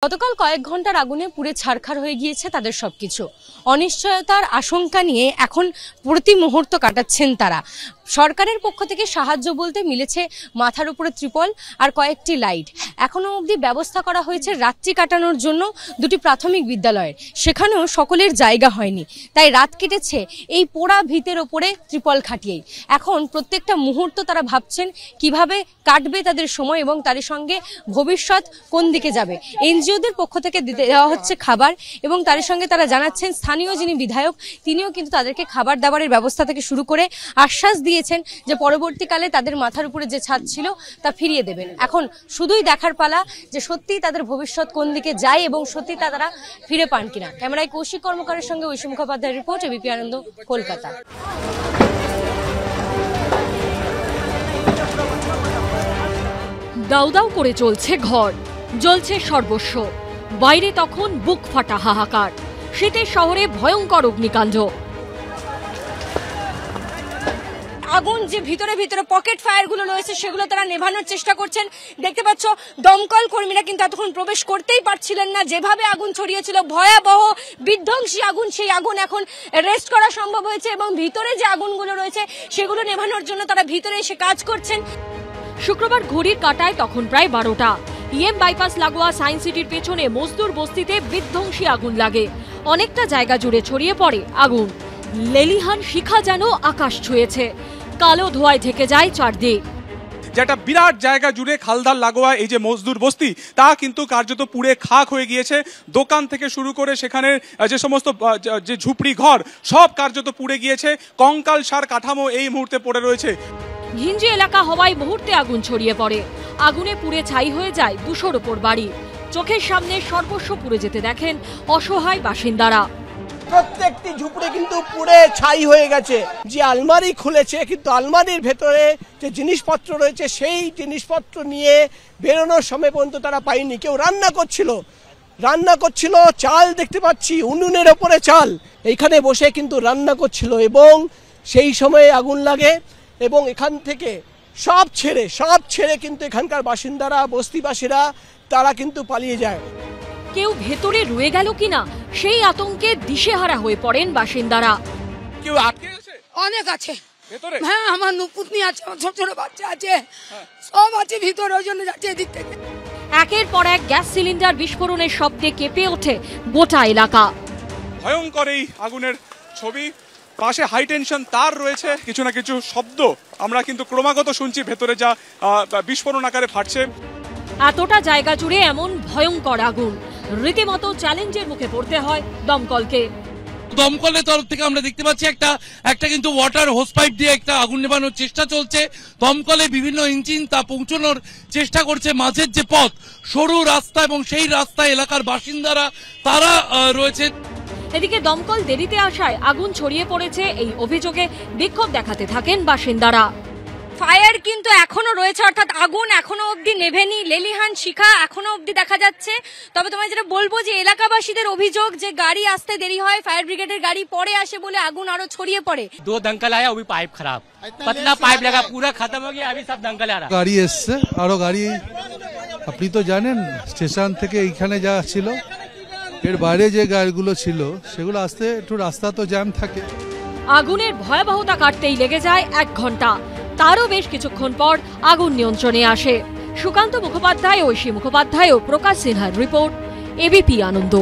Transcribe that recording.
গতকাল কয়েক ঘন্টার আগুনে পুড়ে ছারখার হয়ে গিয়েছে তাদের সবকিছু। অনিশ্চয়তার আশঙ্কা নিয়ে এখন প্রতি মুহূর্ত কাটাচ্ছেন তারা। সরকারের পক্ষ থেকে সাহায্য বলতে মিলেছে মাথার উপরে ত্রিপল আর কয়েকটি লাইট। এখনো অবধি ব্যবস্থা করা হয়েছে রাত্রি কাটানোর জন্য দুটি প্রাথমিক বিদ্যালয়ের, সেখানেও সকলের জায়গা হয়নি, তাই রাত কেটেছে এই পোড়া ভিতের ওপরে ত্রিপল খাটিয়েই। এখন প্রত্যেকটা মুহূর্ত তারা ভাবছেন কিভাবে কাটবে তাদের সময় এবং তার সঙ্গে ভবিষ্যৎ কোন দিকে যাবে। এনজিওদের পক্ষ থেকে দেওয়া হচ্ছে খাবার এবং তার সঙ্গে তারা জানাচ্ছেন স্থানীয় যিনি বিধায়ক তিনিও কিন্তু তাদেরকে খাবার দাবারের ব্যবস্থা থেকে শুরু করে আশ্বাস দিয়েছেন যে পরবর্তীকালে তাদের মাথার উপরে যে ছাদ ছিল তা ফিরিয়ে দেবেন। এখন শুধুই দেখার পালা যে সত্যিই তাদের ভবিষ্যৎ কোন দিকে যায় এবং সত্যি তারা ফিরে পান কিনা। ক্যামেরায় কৌশিক কর্মকারের সঙ্গে ঐশী মুখোপাধ্যায়ের রিপোর্ট, এবিপি আনন্দ, কলকাতা। দাউ দাউ করে চলছে ঘর, জ্বলছে সর্বস্ব। বাইরে তখন বুক ফাটা হাহাকার। শীতের শহরে ভয়ঙ্কর অগ্নিকাণ্ড। আগুন যে ভিতরে ভিতরে পকেট ফায়ার গুলো রয়েছে সেগুলো তারা নেভানোর চেষ্টা করছেন। দেখতে পাচ্ছ দমকল কর্মীরা কিন্তু এতক্ষণ প্রবেশ করতেই পারছিলেন না, যেভাবে আগুন ছড়িয়েছিল ভয়াবহ বিধ্বংসী আগুন। সেই আগুন এখন রেস্ট করা সম্ভব হয়েছে এবং ভিতরে যে আগুনগুলো রয়েছে সেগুলো নেভানোর জন্য তারা ভিতরে এসে কাজ করছেন। শুক্রবার ঘড়ির কাঁটায় তখন প্রায় 12টা। ইএম বাইপাস লাগোয়া সায়েন্স সিটির পেছনে মজদুর বস্তিতে বিধ্বংসী আগুন লাগে। অনেকটা জায়গা জুড়ে ছড়িয়ে পড়ে আগুন। লেলিহান শিখা যেন আকাশ ছুঁয়েছে। কালো ধোঁয়ায় ঢেকে যায় চারদিক। যেটা বিরাট জায়গা জুড়ে খালদার লাগোয়া এই যে মজদুর বস্তি তা কিন্তু কার্যত পুড়ে খাক হয়ে গিয়েছে। দোকান থেকে শুরু করে সেখানে যে সমস্ত যে ঝুপড়ি ঘর সব কার্যত পুড়ে গিয়েছে। কঙ্কাল সার কাঠামো এই মুহূর্তে পড়ে রয়েছে। ঘিঞ্জি এলাকা হওয়ায় মুহূর্তে আগুন ছড়িয়ে পড়ে। আগুনে পুড়ে ছাই হয়ে যায় 200-র ওপর বাড়ি। চোখের সামনে সর্বস্ব পুড়ে যেতে দেখেন অসহায় বাসিন্দারা। প্রত্যেকটি ঝুপড়ি কিন্তু পুড়ে ছাই হয়ে গেছে। যে আলমারি খুলেছে কিন্তু আলমারির ভেতরে যে জিনিসপত্র রয়েছে সেই জিনিসপত্র নিয়ে বেরোনোর সময় পর্যন্ত তারা পায়নি। কেউ রান্না করছিল, চাল দেখতে পাচ্ছি উনুনের ওপরে চাল, এইখানে বসে কিন্তু রান্না করছিল এবং সেই সময়ে আগুন লাগে এবং এখান থেকে সব ছেড়ে কিন্তু এখানকার বাসিন্দারা, বস্তিবাসীরা তারা কিন্তু পালিয়ে যায়। কেউ ভেতরে রয়ে গেল কিনা সেই আতঙ্কে দিশেহারা হয়ে পড়েন বাসিন্দারা। কেউ আটকে গেছে? অনেক আছে ভেতরে। হ্যাঁ, আমার নুপুতনি আছে, ছোট ছোট বাচ্চা আছে, সব আছে ভিতরে, ওই জন্য যাচ্ছে এদিক থেকে। একের পর এক গ্যাস সিলিন্ডার বিস্ফোরণের শব্দে কেঁপে ওঠে গোটা এলাকা। ভয়ঙ্কর এই আগুনের ছবি। পাশে হাই টেনশন তার রয়েছে, কিছু না কিছু শব্দ আমরা কিন্তু ক্রমাগত শুনছি ভেতরে যা বিস্ফোরণ আকারে ফাটছে। এতটা জায়গা জুড়ে এমন ভয়ঙ্কর আগুন, রীতিমতো চ্যালেঞ্জের মুখে পড়তে হয় দমকলকে। দমকলের তরফ থেকে আমরা দেখতে পাচ্ছি একটা কিন্তু ওয়াটার হোস পাইপ দিয়ে একটা আগুন নেভানোর চেষ্টা চলছে। দমকলে বিভিন্ন ইঞ্জিন তা পৌঁছানোর চেষ্টা করছে। মাঝের যে পথ সরু রাস্তা এবং সেই রাস্তায় এলাকার বাসিন্দারা তারা রয়েছে। এদিকে দমকল দেরিতে আসায় আগুন ছড়িয়ে পড়েছে এই অভিযোগে বিক্ষোভ দেখাতে থাকেন বাসিন্দারা। ফায়ার কিন্তু এখনো রয়েছে, অর্থাৎ আগুন এখনো অবধি নেভেনি। লেলিহান শিখা এখনো অবধি দেখা যাচ্ছে। তবে তোমায় যেটা বলবো যে এলাকাবাসীদের অভিযোগ যে গাড়ি আসতে দেরি হয়, ফায়ার ব্রিগেডের গাড়ি পরে আসে বলে আগুন আরো ছড়িয়ে পড়ে। 2 दंकल आया, वो भी पाइप खराब, पतला पाइप लगा, पूरा खत्म हो गया। अभी सब दंकल आ रहा। গাড়ি এসছে, আরো গাড়ি, আপনি তো জানেন স্টেশন থেকে এইখানে যা ছিল, এর বাইরে যে গাড়িগুলো ছিল সেগুলো আসতে একটু রাস্তা তো জ্যাম থাকে। আগুনের ভয়াবহতা কাটতেই লেগে যায় 1 ঘন্টা। তারও বেশ কিছুক্ষণ পর আগুন নিয়ন্ত্রণে আসে। সুকান্ত মুখোপাধ্যায়, ঐশী মুখোপাধ্যায় ও প্রকাশ সিনহার রিপোর্ট, এবিপি আনন্দ।